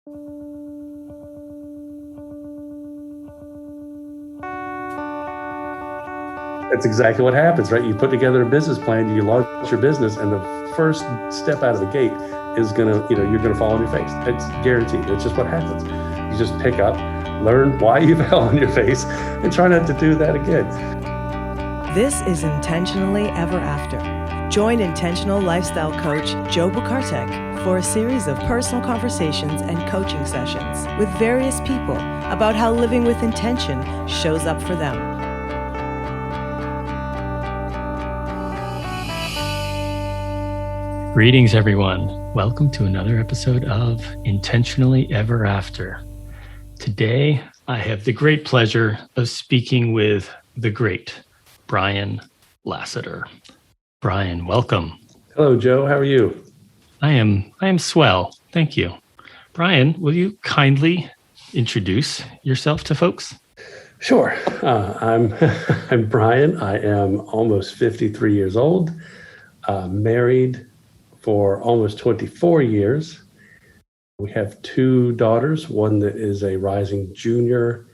That's exactly what happens, right? You put together a business plan, you launch your business, and the first step out of the gate is you're gonna fall on your face. It's guaranteed. It's just what happens. You just pick up, learn why you fell on your face, and try not to do that again. This is Intentionally Ever After. Join intentional lifestyle coach Joe Bukartek for a series of personal conversations and coaching sessions with various people about how living with intention shows up for them. Greetings, everyone. Welcome to another episode of Intentionally Ever After. Today, I have the great pleasure of speaking with the great Brian Lassiter. Brian, welcome. Hello, Joe. How are you? I am swell. Thank you. Brian, will you kindly introduce yourself to folks? Sure. I'm Brian. I am almost 53 years old, married for almost 24 years. We have two daughters, one that is a rising junior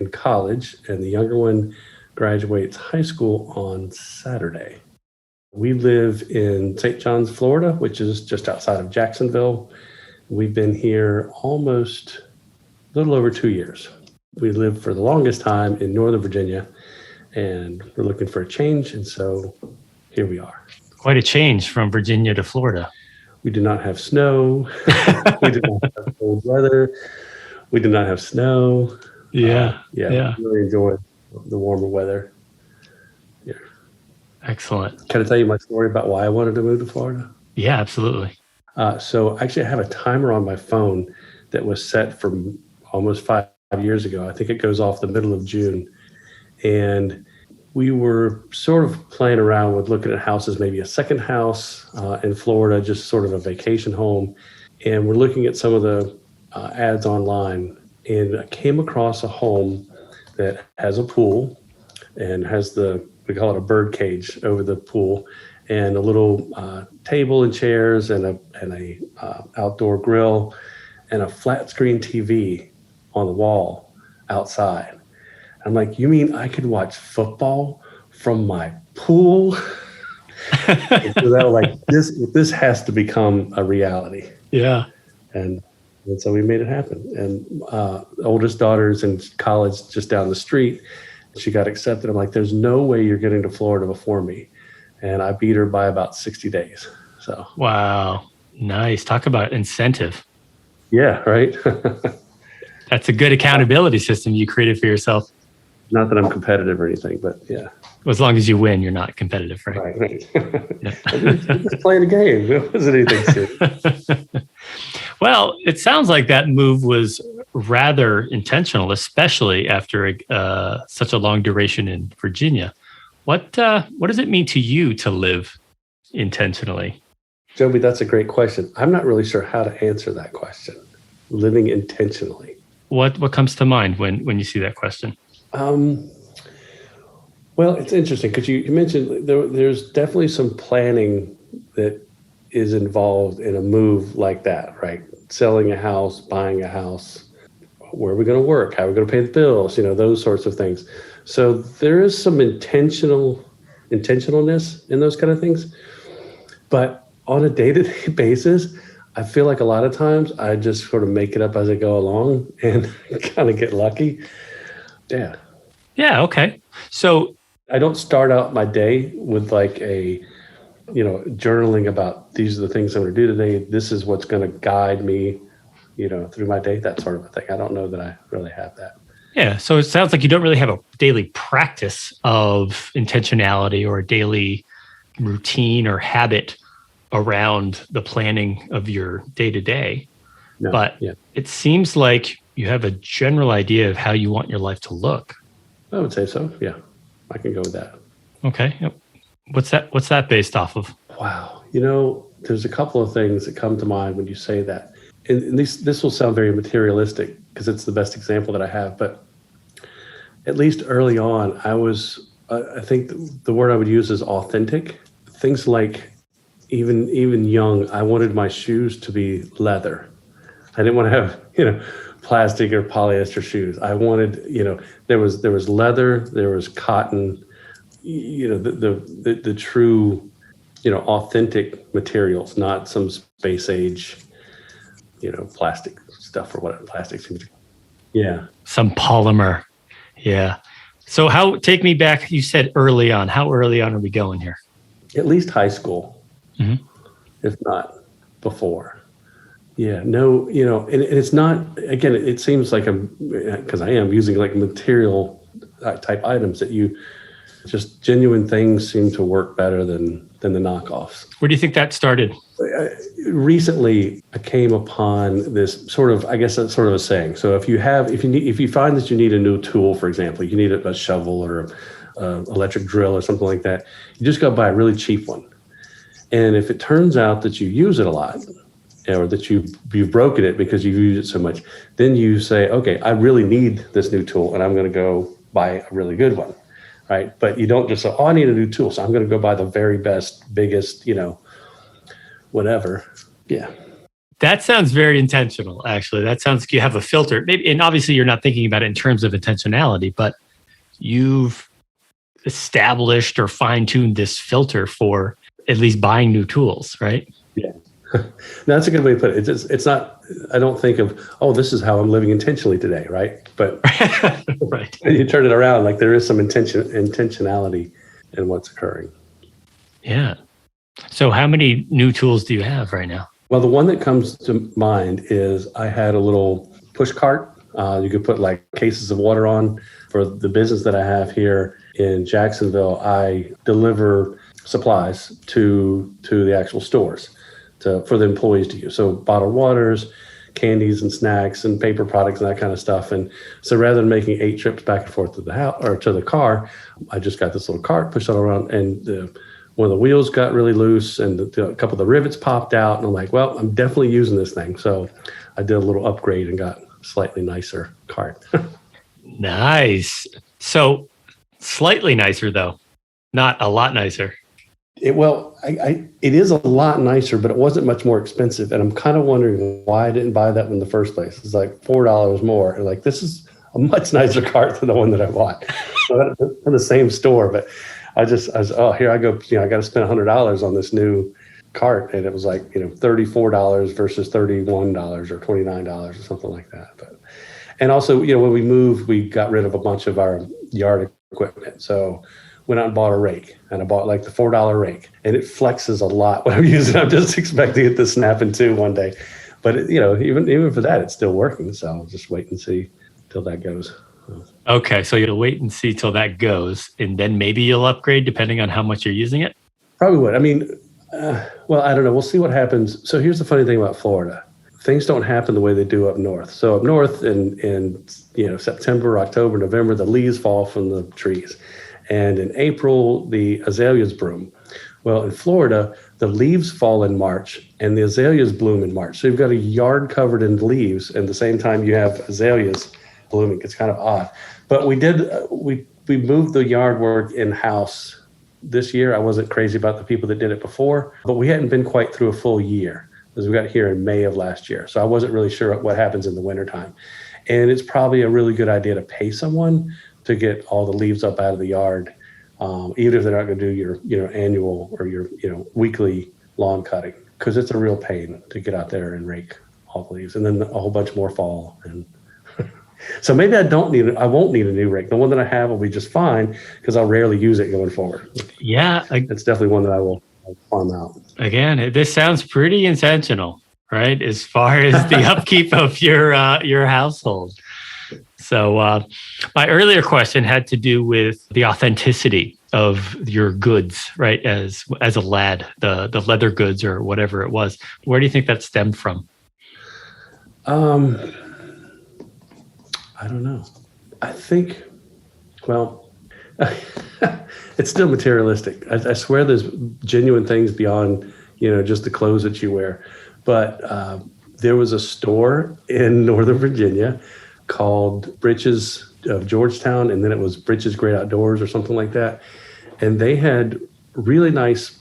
in college, and the younger one graduates high school on Saturday. We live in St. John's, Florida, which is just outside of Jacksonville. We've been here almost a little over 2 years. We lived for the longest time in Northern Virginia, and we're looking for a change, and so here we are. Quite a change from Virginia to Florida. We do not have snow. We do not have cold weather. We do not have snow. Yeah. We really enjoy the warmer weather. Yeah. Excellent. Can I tell you my story about why I wanted to move to Florida? Yeah, absolutely. So actually I have a timer on my phone that was set from almost 5 years ago. I think it goes off the middle of June. And we were sort of playing around with looking at houses, maybe a second house in Florida, just sort of a vacation home. And we're looking at some of the ads online, and I came across a home that has a pool and has we call it a bird cage over the pool, and a little table and chairs and a outdoor grill and a flat screen TV on the wall outside. I'm like, you mean I could watch football from my pool? So that was like, this has to become a reality. Yeah. And so we made it happen. And the oldest daughter's in college just down the street. She got accepted. I'm like, there's no way you're getting to Florida before me. And I beat her by about 60 days. So. Wow. Nice. Talk about incentive. Yeah, right? That's a good accountability system you created for yourself. Not that I'm competitive or anything, but yeah. Well, as long as you win, you're not competitive, right? Right. Yeah. Just playing a game. It wasn't anything serious. Well, it sounds like that move was rather intentional, especially after such a long duration in Virginia. What does it mean to you to live intentionally? Joby, that's a great question. I'm not really sure how to answer that question. Living intentionally. What comes to mind when you see that question? Well, it's interesting because you mentioned there's definitely some planning that is involved in a move like that, right? Selling a house, buying a house, where are we going to work? How are we going to pay the bills? Those sorts of things. So there is some intentionalness in those kind of things. But on a day-to-day basis, I feel like a lot of times I just sort of make it up as I go along and kind of get lucky. Yeah. Yeah. Okay. So I don't start out my day with like journaling about these are the things I'm going to do today. This is what's going to guide me, through my day, that sort of a thing. I don't know that I really have that. Yeah. So it sounds like you don't really have a daily practice of intentionality or a daily routine or habit around the planning of your day to day. But It seems like you have a general idea of how you want your life to look. I would say so. Yeah, I can go with that. Okay. Yep. What's that based off of? Wow. There's a couple of things that come to mind when you say that. And this will sound very materialistic because it's the best example that I have. But at least early on, I think the word I would use is authentic. Things like even young, I wanted my shoes to be leather. I didn't want to have, plastic or polyester shoes. I wanted, there was leather, there was cotton, the true, authentic materials, not some space age, plastic stuff or whatever plastic seems to. Yeah. Some polymer. Yeah. So take me back, you said early on. How early on are we going here? At least high school, if not before. Yeah, no, and it's not, again, it seems like because I am using like material type items that just genuine things seem to work better than the knockoffs. Where do you think that started? Recently, I came upon this sort of, I guess that's sort of a saying. So if you find that you need a new tool, for example, you need a shovel or a electric drill or something like that, you just go buy a really cheap one. And if it turns out that you use it a lot, or that you've broken it because you've used it so much, then you say, okay, I really need this new tool, and I'm going to go buy a really good one, right? But you don't just say, I need a new tool, so I'm going to go buy the very best, biggest, whatever. Yeah. That sounds very intentional, actually. That sounds like you have a filter. Maybe, and obviously you're not thinking about it in terms of intentionality, but you've established or fine-tuned this filter for at least buying new tools, right? Yeah. No, that's a good way to put it. It's not, I don't think of, this is how I'm living intentionally today, right? But right. You turn it around, like there is some intentionality in what's occurring. Yeah. So how many new tools do you have right now? Well, the one that comes to mind is I had a little push cart. You could put like cases of water on. For the business that I have here in Jacksonville, I deliver supplies to the actual stores for the employees to use. So bottled waters, candies and snacks and paper products and that kind of stuff. And so rather than making 8 trips back and forth to the house or to the car, I just got this little cart, pushed it around, and one of the wheels got really loose and a couple of the rivets popped out. And I'm like, well, I'm definitely using this thing. So I did a little upgrade and got a slightly nicer cart. Nice. So slightly nicer though, not a lot nicer. It is a lot nicer, but it wasn't much more expensive. And I'm kind of wondering why I didn't buy that one in the first place. It's like $4 more. And like, this is a much nicer cart than the one that I bought from the same store. But I was, here I go. I got to spend $100 on this new cart. And it was like, $34 versus $31 or $29 or something like that. And also, when we moved, we got rid of a bunch of our yard equipment. So went out and bought a rake, and I bought like the $4 rake, and it flexes a lot when I'm using it. I'm just expecting it to snap in two one day, but even for that, it's still working. So I'll just wait and see till that goes. Okay, so you'll wait and see till that goes, and then maybe you'll upgrade depending on how much you're using it. Probably would. I mean, well, I don't know. We'll see what happens. So here's the funny thing about Florida. Things don't happen the way they do up north. So up north in September, October, November, the leaves fall from the trees. And in April, the azaleas bloom. Well, in Florida, the leaves fall in March and the azaleas bloom in March. So you've got a yard covered in leaves, and at the same time you have azaleas blooming. It's kind of odd. But we moved the yard work in-house this year. I wasn't crazy about the people that did it before, but we hadn't been quite through a full year because we got here in May of last year. So I wasn't really sure what happens in the wintertime. And it's probably a really good idea to pay someone to get all the leaves up out of the yard, even if they're not going to do your annual or your weekly lawn cutting, because it's a real pain to get out there and rake all the leaves, and then a whole bunch more fall. And so maybe I won't need a new rake. The one that I have will be just fine because I'll rarely use it going forward. Yeah, it's definitely one that I will farm out. Again, this sounds pretty intentional, right? As far as the upkeep of your household. So my earlier question had to do with the authenticity of your goods, right? As a lad, the leather goods or whatever it was. Where do you think that stemmed from? I don't know. I think, well, it's still materialistic. I swear there's genuine things beyond, just the clothes that you wear. But there was a store in Northern Virginia called Britches of Georgetown, and then it was Britches Great Outdoors or something like that. And they had really nice,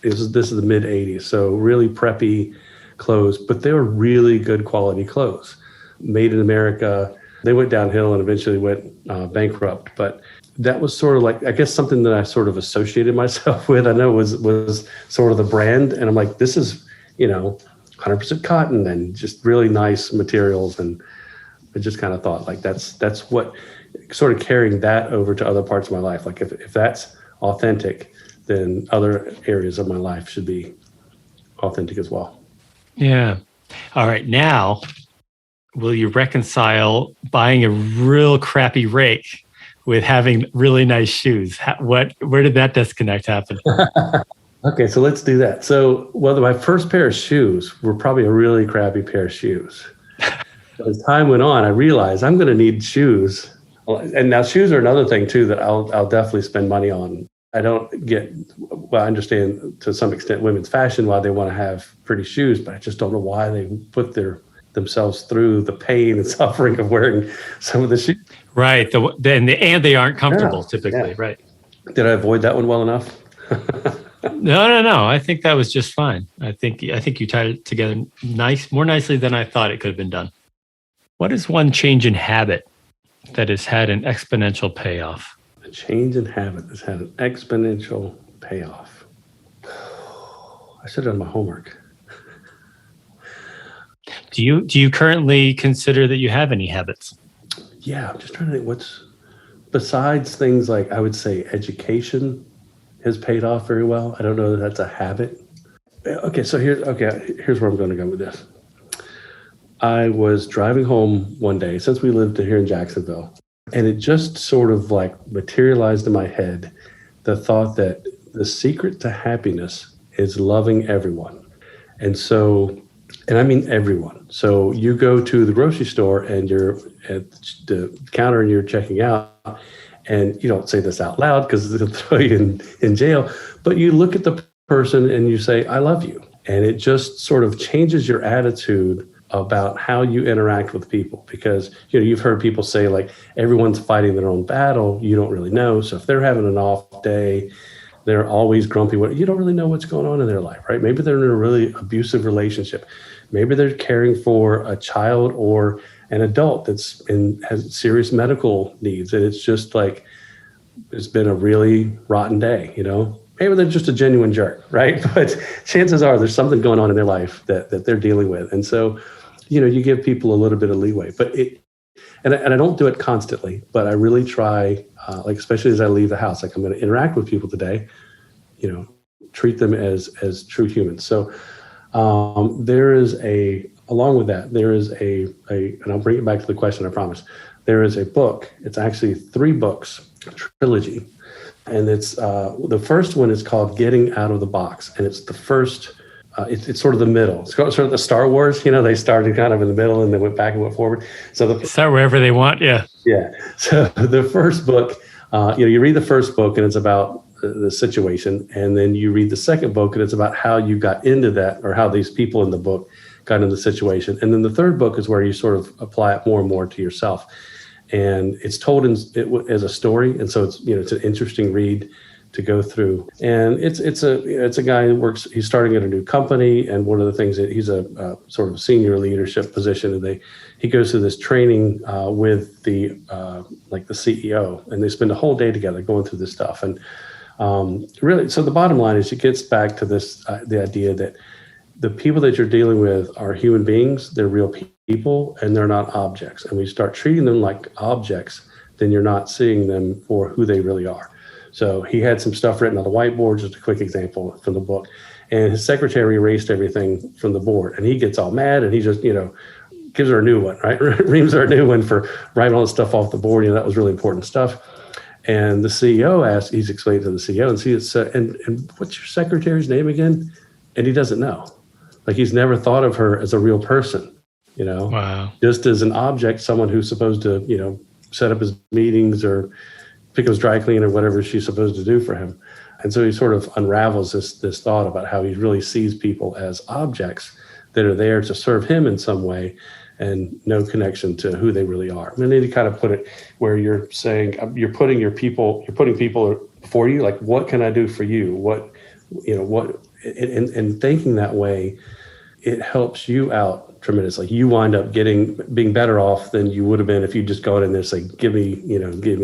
this is the mid 80s, so really preppy clothes, but they were really good quality clothes, made in America. They went downhill and eventually went bankrupt, but that was sort of like, I guess, something that I sort of associated myself with. I know was sort of the brand, and I'm like, this is, 100% cotton and just really nice materials. And I just kind of thought like that's what, sort of carrying that over to other parts of my life. Like if that's authentic, then other areas of my life should be authentic as well. Yeah. All right. Now, will you reconcile buying a real crappy rake with having really nice shoes? Where did that disconnect happen? Okay, so let's do that. So, my first pair of shoes were probably a really crappy pair of shoes. As time went on, I realized I'm going to need shoes. And now shoes are another thing too that I'll definitely spend money on. I I understand to some extent women's fashion, why they want to have pretty shoes, but I just don't know why they put themselves through the pain and suffering of wearing some of the shoes. Right. And they aren't comfortable typically. Yeah. Right. Did I avoid that one well enough? No. I think that was just fine. I think you tied it together more nicely than I thought it could have been done. What is one change in habit that has had an exponential payoff? A change in habit has had an exponential payoff. I should have done my homework. Do you currently consider that you have any habits? Yeah, I'm just trying to think besides things like, I would say, education has paid off very well. I don't know that that's a habit. Okay, so here's where I'm going to go with this. I was driving home one day, since we lived here in Jacksonville, and it just sort of like materialized in my head, the thought that the secret to happiness is loving everyone. And I mean everyone. So you go to the grocery store and you're at the counter and you're checking out, and you don't say this out loud because it'll throw you in jail, but you look at the person and you say, I love you. And it just sort of changes your attitude about how you interact with people, because you've heard people say like everyone's fighting their own battle. You don't really know. So if they're having an off day, they're always grumpy. You don't really know what's going on in their life, right? Maybe they're in a really abusive relationship. Maybe they're caring for a child or an adult has serious medical needs, and it's just like it's been a really rotten day. Maybe they're just a genuine jerk, right? But chances are there's something going on in their life that they're dealing with, and so you give people a little bit of leeway. But and I don't do it constantly, but I really try, like especially as I leave the house, like I'm going to interact with people today, treat them as true humans. So along with that, there is and I'll bring it back to the question, I promise. There is a book. It's actually 3 books, a trilogy. And it's the first one is called Getting Out of the Box. And it's the first, it's sort of the middle. It's sort of the Star Wars, they started kind of in the middle and they went back and went forward. So start wherever they want, yeah. Yeah. So the first book, you read the first book and it's about the situation. And then you read the second book and it's about how you got into that, or how these people in the book got into the situation. And then the third book is where you sort of apply it more and more to yourself. And it's told as a story. And so it's an interesting read to go through. And it's a guy who works, he's starting at a new company. And one of the things that he's a sort of senior leadership position, and he goes through this training with the CEO, and they spend a whole day together going through this stuff. And really, so the bottom line is it gets back to this, the idea that the people that you're dealing with are human beings, they're real people, and they're not objects. And when you start treating them like objects, then you're not seeing them for who they really are. So he had some stuff written on the whiteboard, just a quick example from the book. And his secretary erased everything from the board. And he gets all mad and he just, gives her a new one, right? Reams her a new one for writing all this stuff off the board. That was really important stuff. And the CEO he's explained to the CEO, and what's your secretary's name again? And he doesn't know. Like he's never thought of her as a real person, Wow. Just as an object, someone who's supposed to, set up his meetings or pick up his dry clean or whatever she's supposed to do for him. And so he sort of unravels this thought about how he really sees people as objects that are there to serve him in some way and no connection to who they really are. And then he kind of put it where you're saying, you're putting people before you, like, what can I do for you? And thinking that way it helps you out tremendously. You wind up being better off than you would have been if you just gone in there and say, give me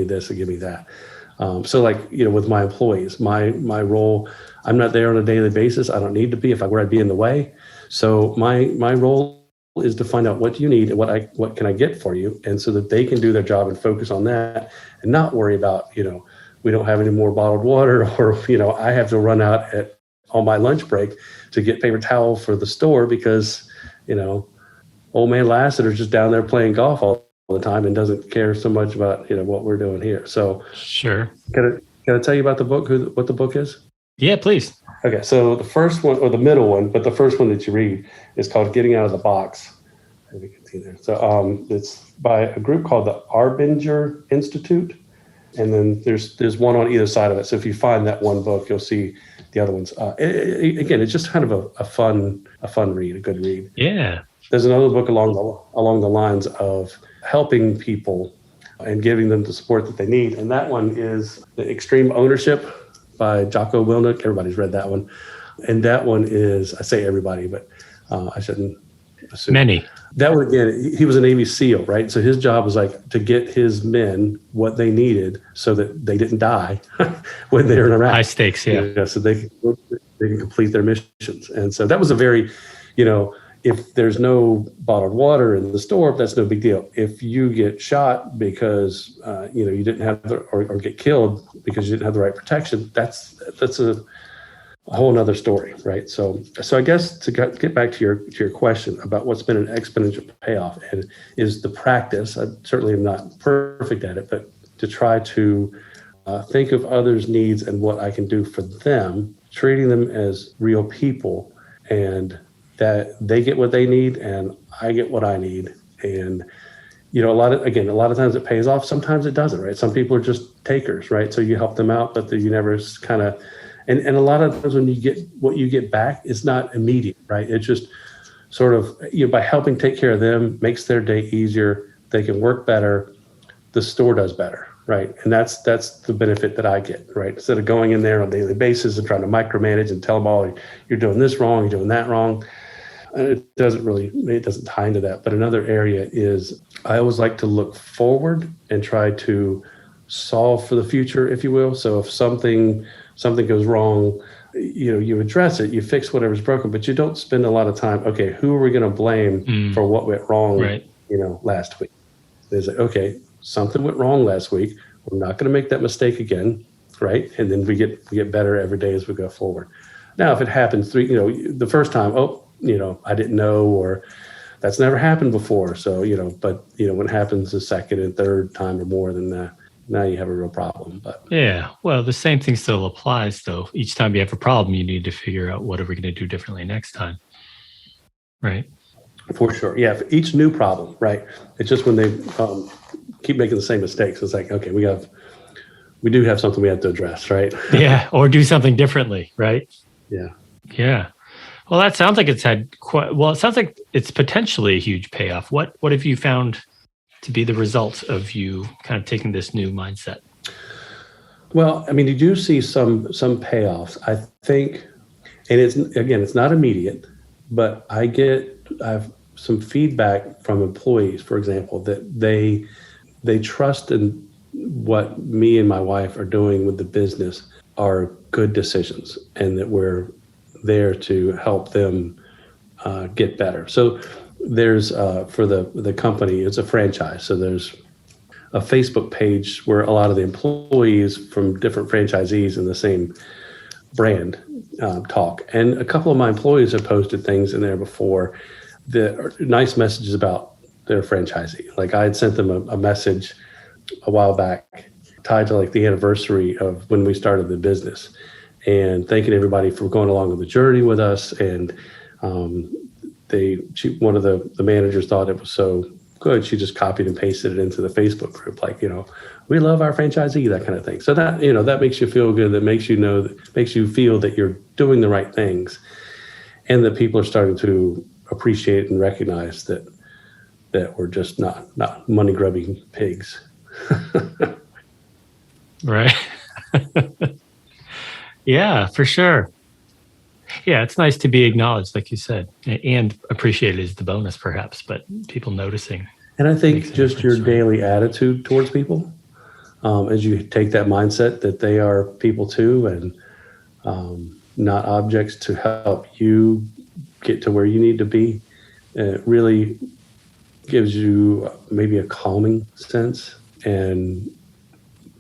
this or give me that. So like, with my employees, my role, I'm not there on a daily basis. I don't need to be. If I were, I'd be in the way. So my role is to find out what do you need and what can I get for you, and so that they can do their job and focus on that and not worry about, we don't have any more bottled water, or, I have to run out on my lunch break to get paper towel for the store because, old man Lassiter's just down there playing golf all the time and doesn't care so much about, what we're doing here. So sure. Can I tell you about the book, what the book is? Yeah, please. Okay. So the first one, or the middle one, but the first one that you read is called Getting Out of the Box. As you can see there. So it's by a group called the Arbinger Institute. And then there's one on either side of it. So if you find that one book, you'll see the other ones. Again, it's just kind of a fun read, a good read. Yeah. There's another book along the lines of helping people and giving them the support that they need. And that one is The Extreme Ownership by Jocko Willink. Everybody's read that one. And that one is, I say everybody, but I shouldn't assume. Many. That one, again, he was a Navy SEAL, right? So his job was like to get his men what they needed so that they didn't die when they were in Iraq. High stakes, yeah. So they can complete their missions. And so that was a very, if there's no bottled water in the store, that's no big deal. If you get shot because, you didn't have or get killed because you didn't have the right protection, that's a whole nother story, right? So I guess to get back to your question about what's been an exponential payoff and is the practice. I certainly am not perfect at it, but to try to think of others' needs and what I can do for them, treating them as real people, and that they get what they need and I get what I need. And a lot of times it pays off. Sometimes it doesn't, right? Some people are just takers, right? So you help them out, but you never kind of. And a lot of times when you get what you get back, it's not immediate, right? It's just sort of, by helping take care of them, makes their day easier. They can work better. The store does better, right? And that's the benefit that I get, right? Instead of going in there on a daily basis and trying to micromanage and tell them all, you're doing this wrong, you're doing that wrong. It doesn't tie into that. But another area is I always like to look forward and try to solve for the future, if you will. So if something goes wrong, you address it, you fix whatever's broken, but you don't spend a lot of time, okay, who are we going to blame for what went wrong, right, last week? There's okay, something went wrong last week. We're not going to make that mistake again, right? And then we get better every day as we go forward. Now, if it happens the first time, I didn't know, or that's never happened before. So, but when it happens the second and third time or more than that, now you have a real problem. But yeah, well, the same thing still applies, though. Each time you have a problem, you need to figure out what are we going to do differently next time, right? For sure, yeah. For each new problem, right? It's just when they keep making the same mistakes, it's like, okay, we do have something we have to address, right? Yeah, or do something differently, right? Yeah. Well, that sounds like it's had it sounds like it's potentially a huge payoff. What have you found to be the result of you kind of taking this new mindset? Well, I mean, you do see some payoffs, I think, and it's not immediate, but I have some feedback from employees, for example, that they trust in what me and my wife are doing with the business are good decisions, and that we're there to help them get better. So there's for the company, it's a franchise. So there's a Facebook page where a lot of the employees from different franchisees in the same brand talk. And a couple of my employees have posted things in there before that are nice messages about their franchisee. Like I had sent them a message a while back tied to like the anniversary of when we started the business, and thanking everybody for going along on the journey with us. And one of the managers thought it was so good, she just copied and pasted it into the Facebook group, like, we love our franchisee, that kind of thing. So that, that makes you feel good, that makes you feel that you're doing the right things, and that people are starting to appreciate and recognize that we're just not money grubbing pigs. Right. Yeah, for sure. Yeah, it's nice to be acknowledged, like you said, and appreciated is the bonus, perhaps. But people noticing, and I think just your daily attitude towards people, as you take that mindset that they are people too, and not objects to help you get to where you need to be, it really gives you maybe a calming sense and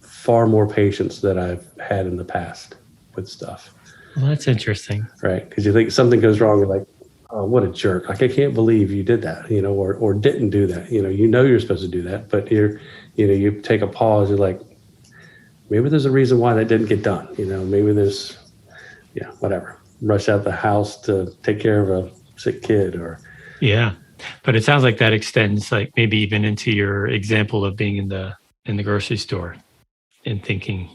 far more patience than I've had in the past with stuff. Well, that's interesting. Right. Because you think something goes wrong, you're like, oh, what a jerk. Like, I can't believe you did that, or didn't do that. You're supposed to do that, but you take a pause. You're like, maybe there's a reason why that didn't get done. Maybe there's, whatever. Rush out the house to take care of a sick kid or. Yeah. But it sounds like that extends like maybe even into your example of being in the grocery store and thinking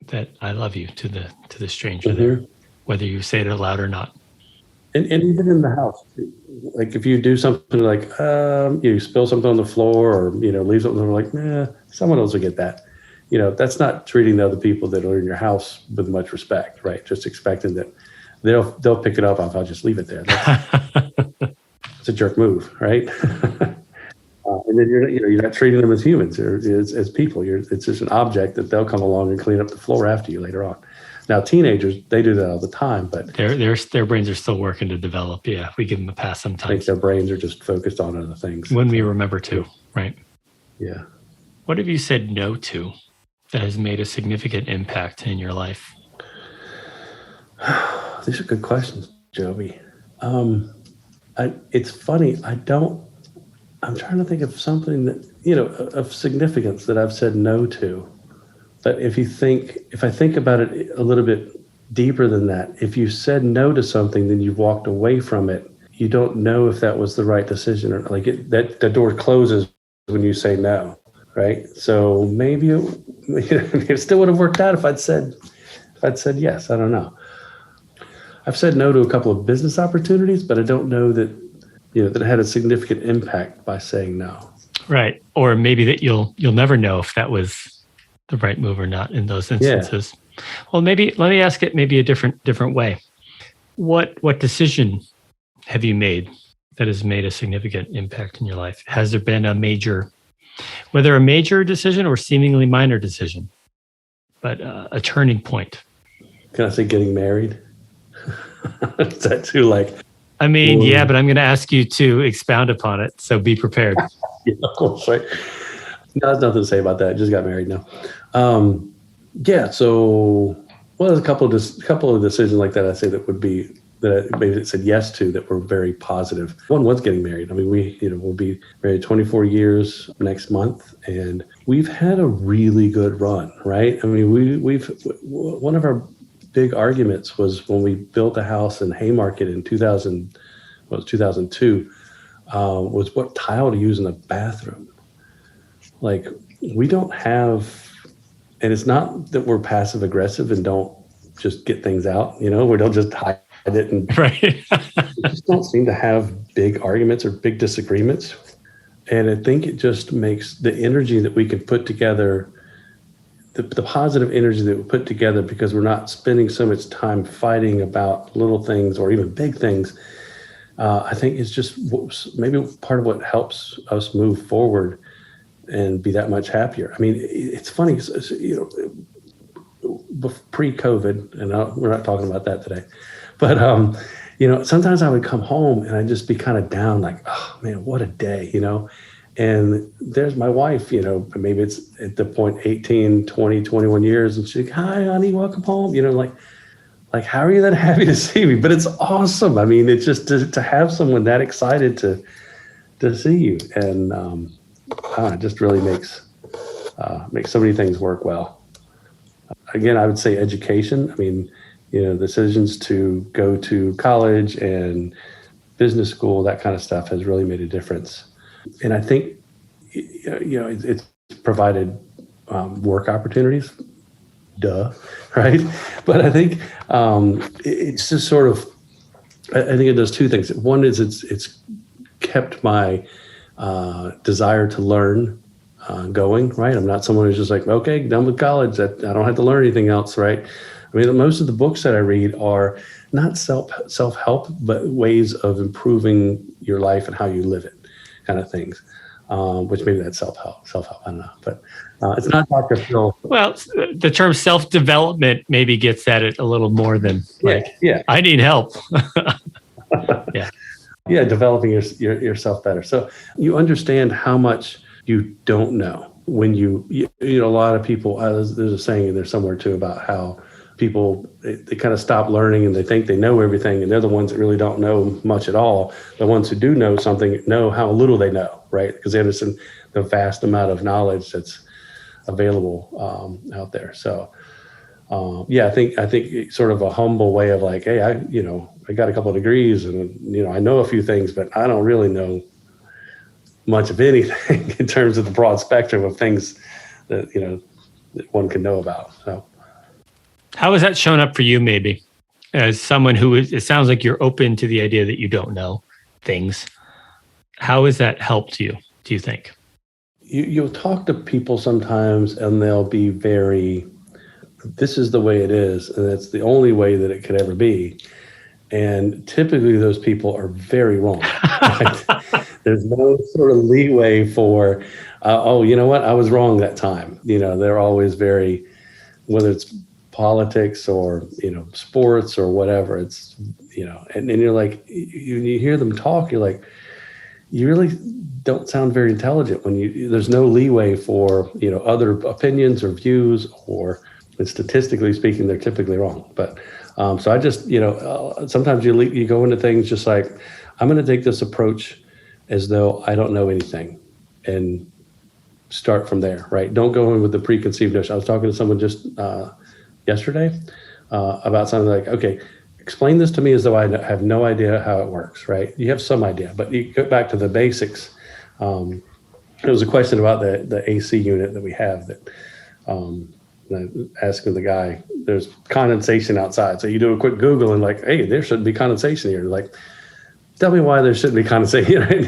that I love you to the stranger there, whether you say it aloud or not. And even in the house, like if you do something like you spill something on the floor or leave something, like someone else will get that. That's not treating the other people that are in your house with much respect, right? Just expecting that they'll pick it up if I'll just leave it there. It's a jerk move, right? And then you're not treating them as humans or as people. It's just an object that they'll come along and clean up the floor after you later on. Now, teenagers, they do that all the time, but their brains are still working to develop. Yeah, we give them a pass sometimes. I think their brains are just focused on other things. When we remember to, right? Yeah. What have you said no to that has made a significant impact in your life? These are good questions, Joby. It's funny. I'm trying to think of something that, of significance that I've said no to. But if I think about it a little bit deeper than that, if you said no to something, then you've walked away from it. You don't know if that was the right decision or like that the door closes when you say no, right? So maybe it still would have worked out if I'd said yes. I don't know. I've said no to a couple of business opportunities, but I don't know that that had a significant impact by saying no. Right. Or maybe that you'll never know if that was the right move or not in those instances. Yeah. Well, maybe let me ask it maybe a different way. What decision have you made that has made a significant impact in your life? Has there been whether a major decision or seemingly minor decision, but a turning point? Can I say getting married? Is that too like? I mean, yeah, but I'm going to ask you to expound upon it. So be prepared. Yeah, of course, right? No, there's nothing to say about that. Just got married now. Yeah. So, there's a couple of decisions like that. I say that would be that I maybe said yes to that were very positive. One was getting married. I mean, we'll be married 24 years next month, and we've had a really good run, right? I mean, we've one of our big arguments was when we built a house in Haymarket in 2002, was what tile to use in the bathroom. Like, we don't have, and it's not that we're passive aggressive and don't just get things out, we don't just hide it. And right. We just don't seem to have big arguments or big disagreements. And I think it just makes the energy that we can put together, the positive energy that we put together, because we're not spending so much time fighting about little things or even big things. I think it's just maybe part of what helps us move forward and be that much happier. I mean, it's funny, pre-COVID, and we're not talking about that today, but sometimes I would come home and I'd just be kind of down, like, oh man, what a day, And there's my wife, maybe it's at the point 18, 20, 21 years. And she's like, hi, honey, welcome home. Like, how are you that happy to see me? But it's awesome. I mean, it's just to have someone that excited to see you. And it just really makes so many things work well. Again, I would say education. I mean, decisions to go to college and business school, that kind of stuff has really made a difference. And I think, it's provided work opportunities, right? But I think it's just sort of, I think it does two things. One is it's kept my desire to learn going, right? I'm not someone who's just like, okay, done with college. I don't have to learn anything else, right? I mean, most of the books that I read are not self-help, but ways of improving your life and how you live it, kind of things. Which maybe that's self-help, I don't know, but it's not Dr. Phil. Well, the term self-development maybe gets at it a little more than I need help. Yeah, developing yourself better. So you understand how much you don't know when you know, a lot of people, there's a saying in there somewhere too about how people, they kind of stop learning and they think they know everything, and they're the ones that really don't know much at all. The ones who do know something know how little they know, right? Because they understand the vast amount of knowledge that's available out there. So I think it's sort of a humble way of like, hey, I got a couple of degrees and I know a few things, but I don't really know much of anything in terms of the broad spectrum of things that that one can know about. So how has that shown up for you, maybe, as someone who it sounds like you're open to the idea that you don't know things? How has that helped you, do you think? You'll talk to people sometimes and they'll be very, this is the way it is, and it's the only way that it could ever be. And typically those people are very wrong. Right? There's no sort of leeway for, you know what, I was wrong that time. They're always very, whether it's politics or, sports or whatever, it's, and you're like, you hear them talk, you're like, you really don't sound very intelligent when there's no leeway for, other opinions or views, or statistically speaking, they're typically wrong. But so I just, sometimes you go into things just like, I'm going to take this approach as though I don't know anything and start from there, right? Don't go in with the preconceived notion. I was talking to someone just yesterday about something like, okay, explain this to me as though I have no idea how it works, right? You have some idea, but you go back to the basics. There was a question about the AC unit that we have that asking the guy, there's condensation outside. So you do a quick Google and like, hey, there shouldn't be condensation here. Like, tell me why there shouldn't be condensation.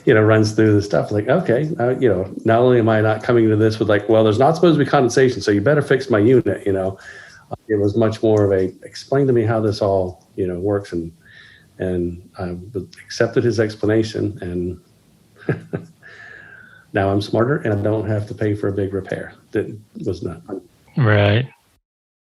He, runs through the stuff like, okay, not only am I not coming to this with like, well, there's not supposed to be condensation, so you better fix my unit. It was much more of a, explain to me how this all, works. And I accepted his explanation, and now I'm smarter and I don't have to pay for a big repair. That was not. Right.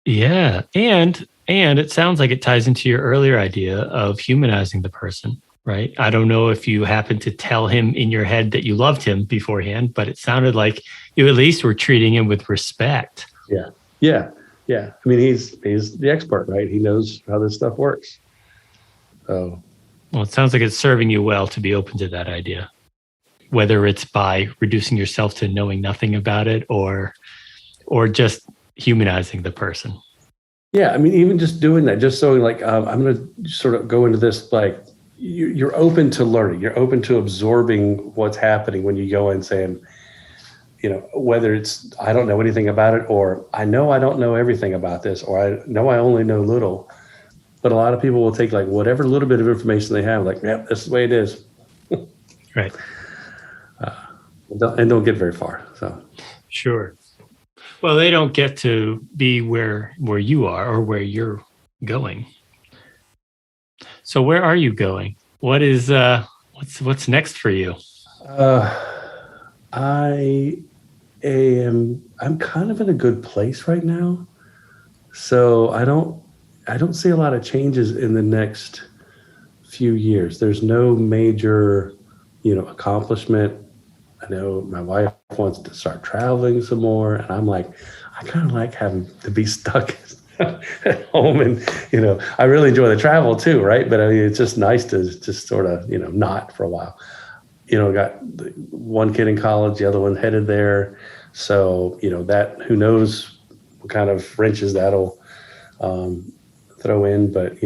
Yeah. And it sounds like it ties into your earlier idea of humanizing the person, right? I don't know if you happened to tell him in your head that you loved him beforehand, but it sounded like you at least were treating him with respect. Yeah. I mean, he's the expert, right? He knows how this stuff works. So, well, it sounds like it's serving you well to be open to that idea, whether it's by reducing yourself to knowing nothing about it or just humanizing the person. Yeah, I mean, even just doing that, just so like, I'm going to sort of go into this, like, you're open to learning. You're open to absorbing what's happening when you go in saying, whether it's, I don't know anything about it, or I know I don't know everything about this, or I know I only know little. But a lot of people will take like whatever little bit of information they have, like, yeah, this is the way it is. Right. And don't get very far. So sure. Well, they don't get to be where you are or where you're going. So where are you going? What is what's next for you? I'm kind of in a good place right now. So I don't see a lot of changes in the next few years. There's no major, accomplishment. I know my wife wants to start traveling some more, and I'm like, I kind of like having to be stuck at home, and I really enjoy the travel too, right? But I mean, it's just nice to just sort of not for a while. Got one kid in college, the other one headed there, so that, who knows what kind of wrenches that'll throw in, but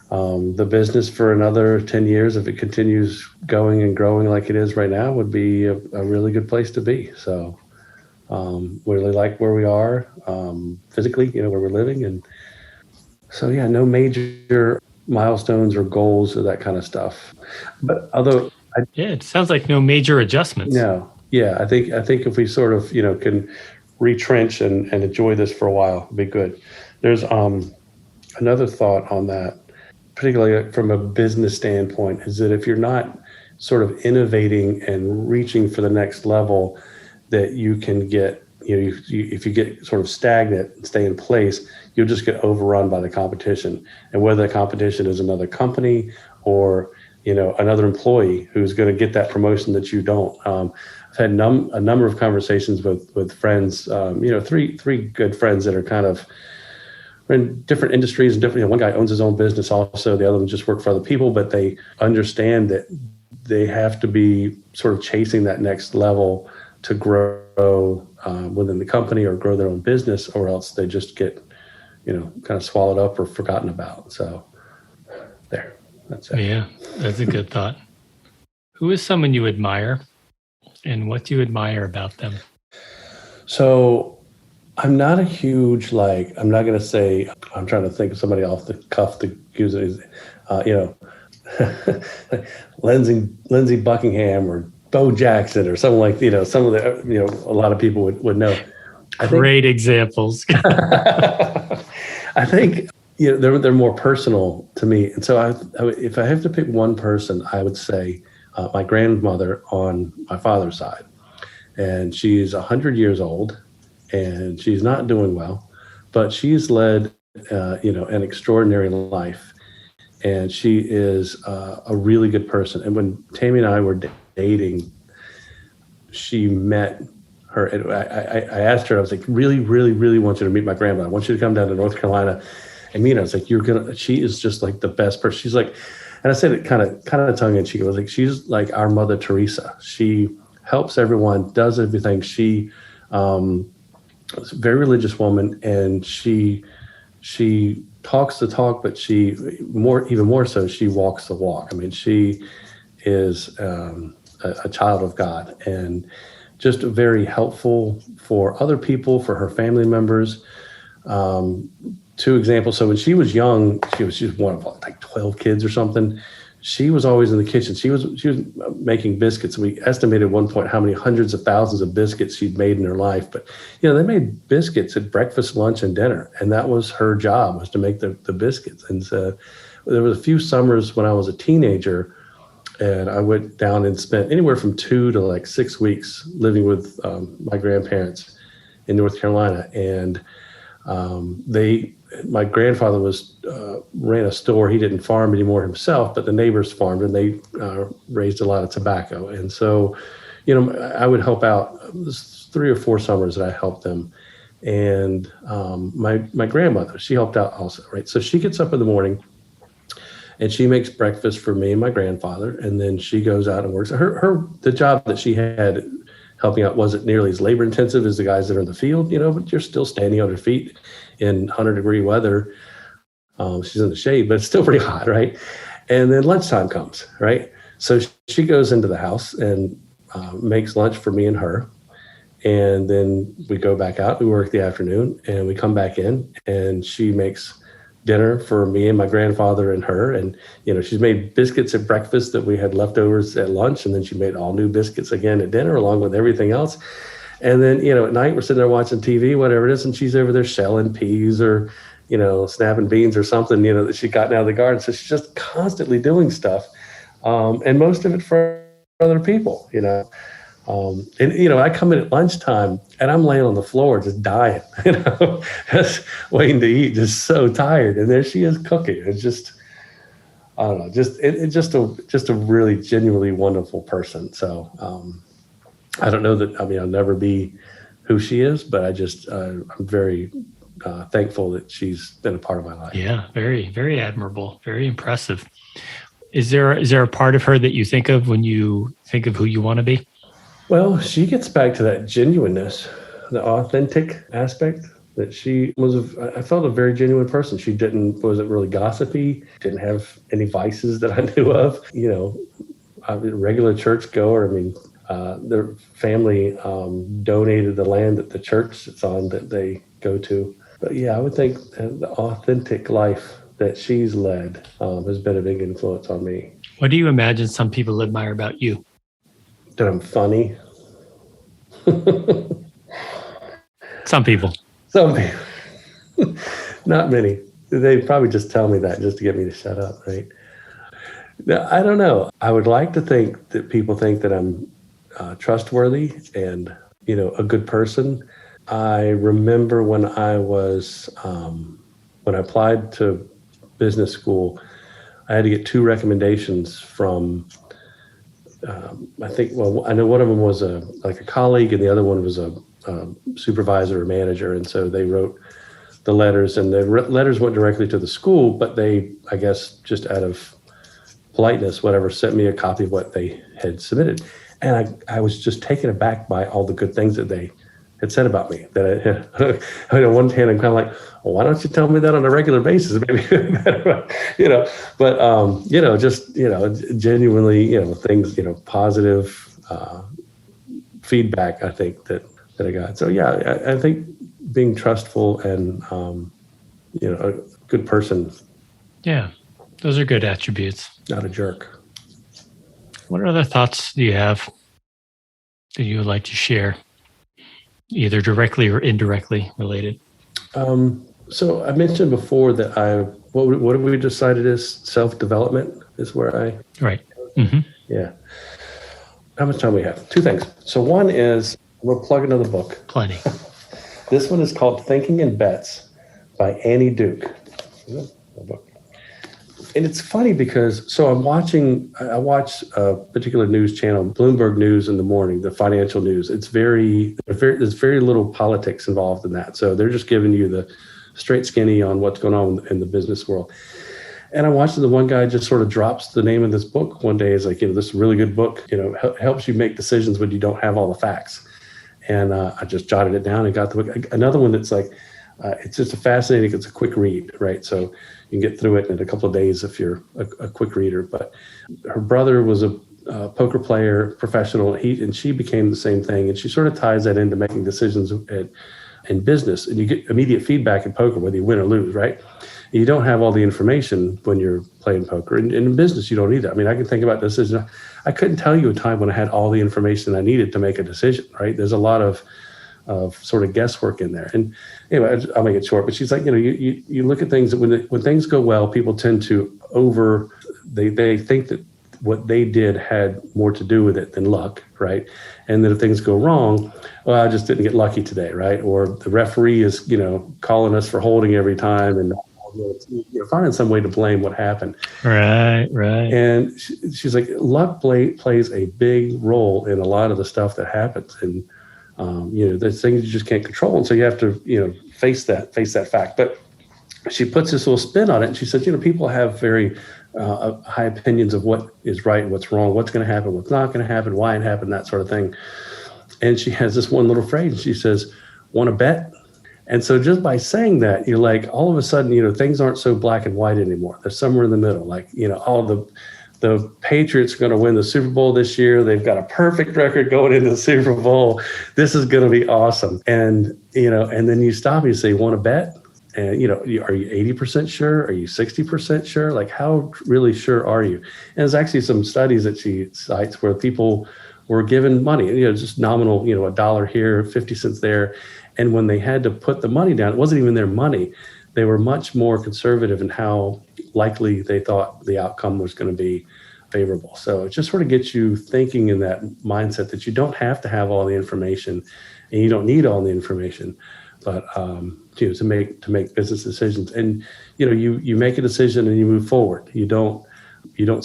the business for another 10 years, if it continues going and growing like it is right now, would be a really good place to be. So we really like where we are physically, where we're living. And so, no major milestones or goals or that kind of stuff. But although... it sounds like no major adjustments. No. Yeah, I think if we sort of, can retrench and enjoy this for a while, it'd be good. There's another thought on that, particularly from a business standpoint, is that if you're not sort of innovating and reaching for the next level, that you can get, if you get sort of stagnant and stay in place, you'll just get overrun by the competition. And whether the competition is another company or, another employee who's going to get that promotion that you don't. I've had a number of conversations with friends, three good friends that are kind of in different industries and different. One guy owns his own business also. The other one just work for other people, but they understand that they have to be sort of chasing that next level to grow within the company or grow their own business, or else they just get, kind of swallowed up or forgotten about. So there, that's it. Yeah, that's a good thought. Who is someone you admire, and what do you admire about them? So I'm not a huge, I'm not going to say, I'm trying to think of somebody off the cuff to use it, Lindsey Buckingham or Bo Jackson or something like, some of the, a lot of people would know. Great examples. I think, they're more personal to me. And so if I have to pick one person, I would say my grandmother on my father's side. And she's 100 years old and she's not doing well, but she's led, an extraordinary life. And she is a really good person. And when Tammy and I were dating, she met her. And I asked her, I was like, really, really, really want you to meet my grandmother. I want you to come down to North Carolina and meet her. I was like, she is just like the best person. She's like, and I said it kind of tongue in cheek. I was like, she's like our Mother Teresa. She helps everyone, does everything. She is a very religious woman, and she talks the talk, but even more so, she walks the walk. I mean, she is a child of God and just very helpful for other people, for her family members. Two examples. So when she was young, she was one of like 12 kids or something. She was always in the kitchen. She was making biscuits. We estimated at one point how many hundreds of thousands of biscuits she'd made in her life. But, they made biscuits at breakfast, lunch, and dinner. And that was her job, was to make the biscuits. And so there was a few summers when I was a teenager, and I went down and spent anywhere from 2 to 6 weeks living with my grandparents in North Carolina. And my grandfather ran a store. He didn't farm anymore himself, but the neighbors farmed, and they raised a lot of tobacco. And so, I would help out. There's 3 or 4 summers that I helped them. And my grandmother, she helped out also, right? So she gets up in the morning and she makes breakfast for me and my grandfather, and then she goes out and works. The job that she had helping out wasn't nearly as labor intensive as the guys that are in the field, but you're still standing on your feet in 100-degree weather. She's in the shade, but it's still pretty hot, right? And then lunchtime comes, right? So she goes into the house and makes lunch for me and her. And then we go back out, we work the afternoon, and we come back in, and she makes dinner for me and my grandfather and her. And, she's made biscuits at breakfast that we had leftovers at lunch. And then she made all new biscuits again at dinner, along with everything else. And then, at night we're sitting there watching TV, whatever it is. And she's over there shelling peas or, snapping beans or something, that she got out of the garden. So she's just constantly doing stuff. And most of it for other people, I come in at lunchtime and I'm laying on the floor just dying, just waiting to eat, just so tired. And there she is cooking. It's just, I don't know, just a really genuinely wonderful person. So I don't know that, I'll never be who she is, but I'm very thankful that she's been a part of my life. Yeah, very, very admirable, very impressive. Is there a part of her that you think of when you think of who you want to be? Well, she gets back to that genuineness, the authentic aspect that she was. I felt a very genuine person. She wasn't really gossipy, didn't have any vices that I knew of. I was a regular church goer. Their family donated the land that the church sits on that they go to. But yeah, I would think the authentic life that she's led has been a big influence on me. What do you imagine some people admire about you? That I'm funny. Some people. Not many. They probably just tell me that just to get me to shut up, right? Now, I don't know. I would like to think that people think that I'm trustworthy and, a good person. I remember when when I applied to business school, I had to get two recommendations from, I know one of them was a colleague and the other one was a supervisor or manager. And so they wrote the letters, and the letters went directly to the school, but they, I guess, just out of politeness, whatever, sent me a copy of what they had submitted. And I was just taken aback by all the good things that they had said about me. That on one hand, I'm kind of like, well, why don't you tell me that on a regular basis? Maybe, but, just, genuinely, things, positive feedback, I think that I got. So, yeah, I think being trustful and, a good person. Yeah, those are good attributes. Not a jerk. What other thoughts do you have that you would like to share, either directly or indirectly related? So I mentioned before that what have we decided is self-development is where Right. Mm-hmm. Yeah. How much time we have? Two things. So one is, we'll plug another book. Plenty. This one is called Thinking in Bets by Annie Duke. And it's funny because, I watch a particular news channel, Bloomberg News in the morning, the financial news. There's very little politics involved in that. So they're just giving you the straight skinny on what's going on in the business world. And I watched the one guy just sort of drops the name of this book one day. Is like, this is a really good book, helps you make decisions when you don't have all the facts. And I just jotted it down and got the book. Another one that's like, it's just it's a quick read, right? So you can get through it in a couple of days if you're a quick reader. But her brother was a poker player, professional, and she became the same thing. And she sort of ties that into making decisions in business. And you get immediate feedback in poker, whether you win or lose, right? And you don't have all the information when you're playing poker. And in business, you don't either. I mean, I can think about decisions. I couldn't tell you a time when I had all the information I needed to make a decision, right? There's a lot of sort of guesswork in there. And anyway, I'll make it short, but she's like, you look at things that when things go well, people tend to they think that what they did had more to do with it than luck, right? And that if things go wrong, well, I just didn't get lucky today, right? Or the referee is, calling us for holding every time, and finding some way to blame what happened. Right. And she's like, luck plays a big role in a lot of the stuff that happens. And there's things you just can't control. And so you have to, face that fact. But she puts this little spin on it. And she says, people have very high opinions of what is right, what's wrong, what's going to happen, what's not going to happen, why it happened, that sort of thing. And she has this one little phrase. She says, want to bet? And so just by saying that, you're like, all of a sudden, things aren't so black and white anymore. They're somewhere in the middle. Like, all the Patriots are going to win the Super Bowl this year. They've got a perfect record going into the Super Bowl. This is going to be awesome. And, and then you stop and you say, want to bet? And, are you 80% sure? Are you 60% sure? Like, how really sure are you? And there's actually some studies that she cites where people were given money, just nominal, $1 here, 50 cents there. And when they had to put the money down, it wasn't even their money. They were much more conservative in how likely they thought the outcome was going to be favorable. So it just sort of gets you thinking in that mindset that you don't have to have all the information, and you don't need all the information, but to make business decisions. And you make a decision and you move forward. You don't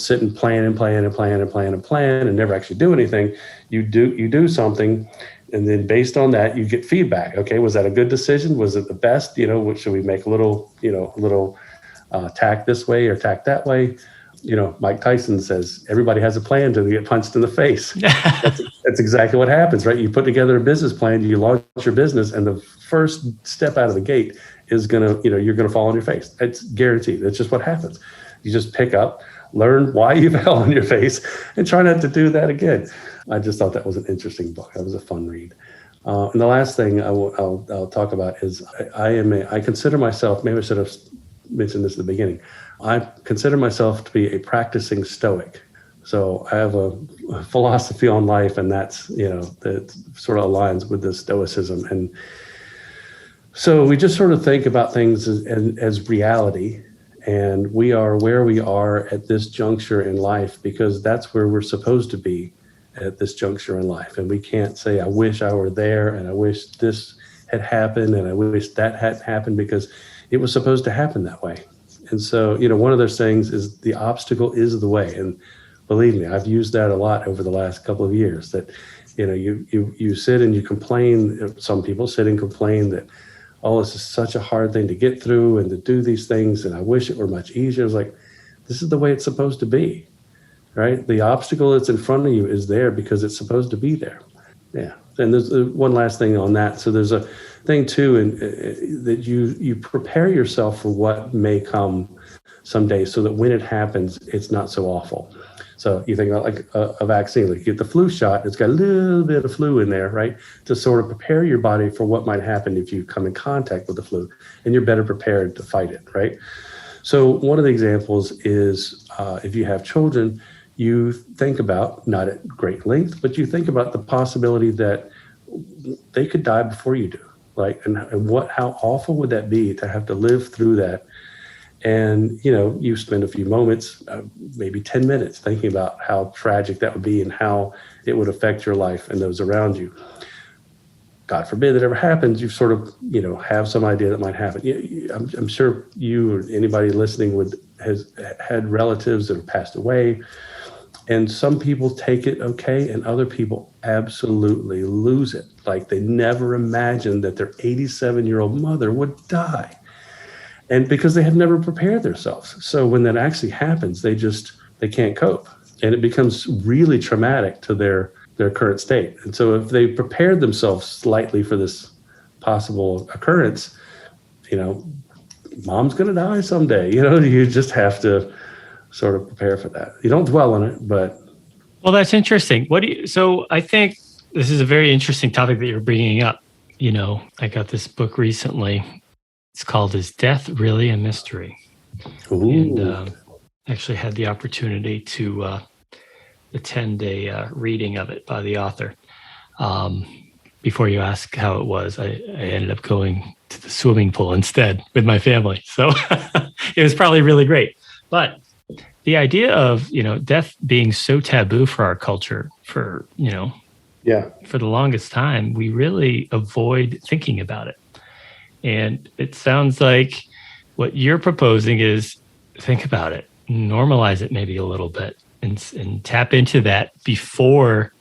sit and plan and never actually do anything. You do something. And then based on that, you get feedback. Okay, was that a good decision? Was it the best? Should we make a little tack this way or tack that way? Mike Tyson says, everybody has a plan until they get punched in the face. That's exactly what happens, right? You put together a business plan, you launch your business, and the first step out of the gate is you're gonna fall on your face. It's guaranteed. That's just what happens. You just pick up, learn why you fell on your face, and try not to do that again. I just thought that was an interesting book. That was a fun read. And the last thing I'll talk about is I consider myself, maybe I should have mentioned this at the beginning, I consider myself to be a practicing Stoic. So I have a philosophy on life, and that sort of aligns with the Stoicism. And So we just sort of think about things as reality, and we are where we are at this juncture in life because that's where we're supposed to be at this juncture in life. And we can't say, I wish I were there and I wish this had happened and I wish that hadn't happened, because it was supposed to happen that way. And so, one of those things is the obstacle is the way. And believe me, I've used that a lot over the last couple of years, that, you sit and you complain. Some people sit and complain that, oh, this is such a hard thing to get through and to do these things, and I wish it were much easier. It's like, this is the way it's supposed to be, right? The obstacle that's in front of you is there because it's supposed to be there. Yeah. And there's one last thing on that. So there's a thing too, that you prepare yourself for what may come someday, so that when it happens, it's not so awful. So you think about like a vaccine, like you get the flu shot, it's got a little bit of flu in there, right? To sort of prepare your body for what might happen if you come in contact with the flu, and you're better prepared to fight it, right? So one of the examples is if you have children, you think about, not at great length, but you think about the possibility that they could die before you do. Like, and how awful would that be to have to live through that? And, you spend a few moments, maybe 10 minutes, thinking about how tragic that would be and how it would affect your life and those around you. God forbid that ever happens, you sort of, have some idea that might happen. I'm sure you or anybody listening has had relatives that have passed away. And some people take it okay, and other people absolutely lose it. Like, they never imagined that their 87-year-old mother would die. And because they have never prepared themselves. So when that actually happens, they can't cope. And it becomes really traumatic to their current state. And so if they prepared themselves slightly for this possible occurrence, mom's going to die someday. You just have to sort of prepare for that. You don't dwell on it, but. Well, that's interesting. So I think this is a very interesting topic that you're bringing up. I got this book recently. It's called Is Death Really a Mystery? Ooh. And actually had the opportunity to attend a reading of it by the author. Before you ask how it was, I ended up going to the swimming pool instead with my family. So it was probably really great. But the idea of, death being so taboo for our culture for the longest time, we really avoid thinking about it. And it sounds like what you're proposing is think about it, normalize it maybe a little bit, and tap into that before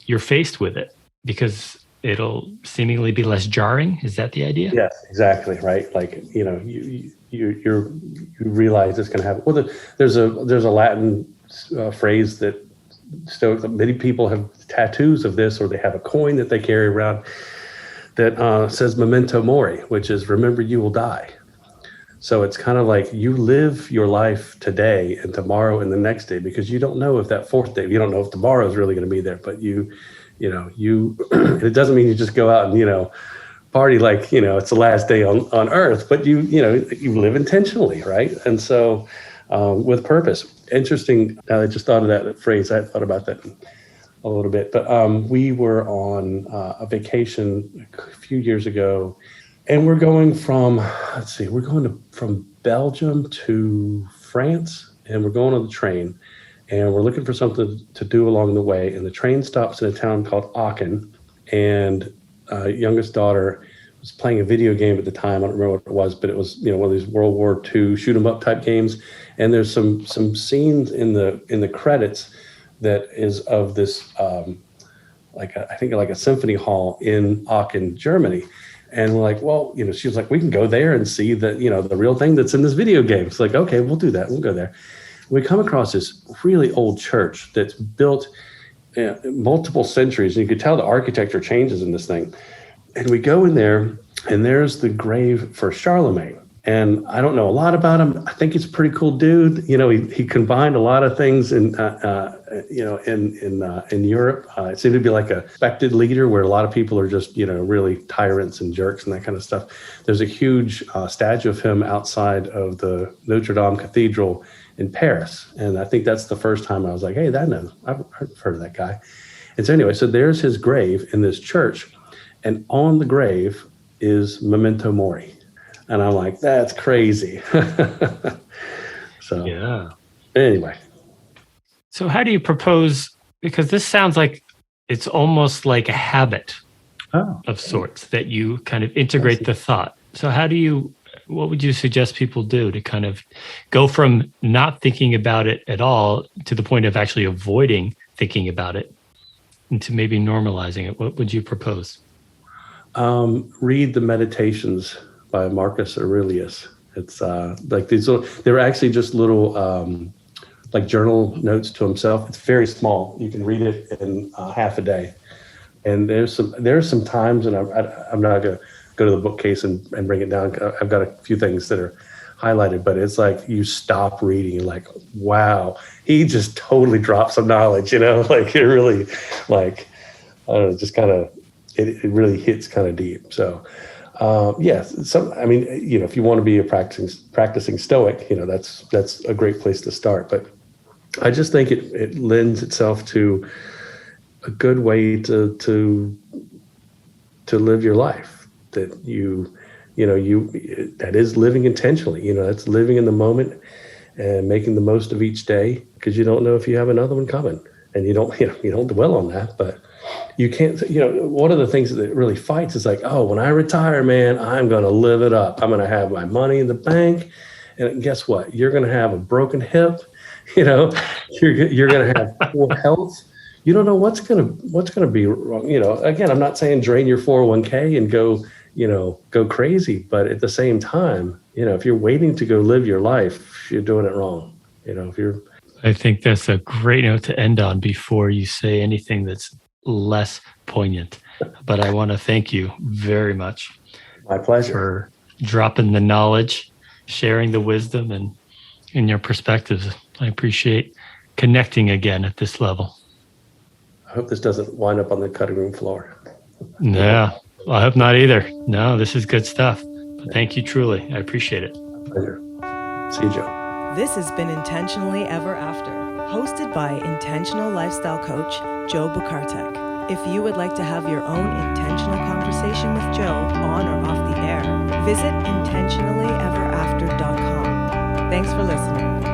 you're faced with it, because it'll seemingly be less jarring. Is that the idea? Yes, exactly. Right. Like, you realize it's going to happen. Well, there's a Latin phrase that Stoic, many people have tattoos of this, or they have a coin that they carry around that says memento mori, which is remember you will die. So it's kind of like you live your life today and tomorrow and the next day, because you don't know if that fourth day, you don't know if tomorrow is really going to be there, but it doesn't mean you just go out and, party like, it's the last day on earth, but you live intentionally, right? And so with purpose. Interesting. I just thought of that phrase. I thought about that a little bit, but we were on a vacation a few years ago, and we're going from Belgium to France, and we're going on the train, and we're looking for something to do along the way, and the train stops in a town called Aachen, and youngest daughter was playing a video game at the time. I don't remember what it was, but it was one of these World War II shoot 'em up type games, and there's some scenes in the credits that is of this, I think a symphony hall in Aachen, Germany. And we're like, well, she was like, we can go there and see the real thing that's in this video game. It's like, okay, we'll do that. We'll go there. We come across this really old church that's built multiple centuries. And you could tell the architecture changes in this thing. And we go in there, and there's the grave for Charlemagne. And I don't know a lot about him. I think he's a pretty cool dude. He combined a lot of things in Europe. It seemed to be like a respected leader, where a lot of people are just, really tyrants and jerks and that kind of stuff. There's a huge statue of him outside of the Notre Dame Cathedral in Paris. And I think that's the first time I was like, hey, I've heard of that guy. And so anyway, so there's his grave in this church. And on the grave is memento mori. And I'm like, that's crazy. So Yeah. anyway. So how do you propose, because this sounds like it's almost like a habit of sorts that you kind of integrate the thought. So what would you suggest people do to kind of go from not thinking about it at all to the point of actually avoiding thinking about it into maybe normalizing it? What would you propose? Read the Meditations by Marcus Aurelius. It's like they're actually just little like journal notes to himself. It's very small. You can read it in half a day. And there's some times, and I'm not going to go to the bookcase and bring it down. I've got a few things that are highlighted, but it's like you stop reading, you're like, wow, he just totally dropped some knowledge, like it really, like, I don't know, just kind of, it really hits kind of deep. So, yes, if you want to be a practicing Stoic, that's a great place to start. But I just think it lends itself to a good way to live your life. That that is living intentionally. That's living in the moment and making the most of each day, because you don't know if you have another one coming, and you don't dwell on that. But you can't. One of the things that really fights is like, oh, when I retire, man, I'm going to live it up. I'm going to have my money in the bank, and guess what? You're going to have a broken hip. You're going to have poor health. You don't know what's going to be wrong. Again, I'm not saying drain your 401k and go crazy, but at the same time, if you're waiting to go live your life, you're doing it wrong. I think that's a great note to end on before you say anything that's less poignant. But I want to thank you very much. My pleasure. For dropping the knowledge, sharing the wisdom and your perspectives. I appreciate connecting again at this level. I hope this doesn't wind up on the cutting room floor. Yeah, I hope not either. No, this is good stuff. But thank you truly. I appreciate it. Pleasure. See you, Joe. This has been Intentionally Ever After, hosted by intentional lifestyle coach Joe Bukartek. If you would like to have your own intentional conversation with Joe on or off the air, visit intentionallyeverafter.com. Thanks for listening.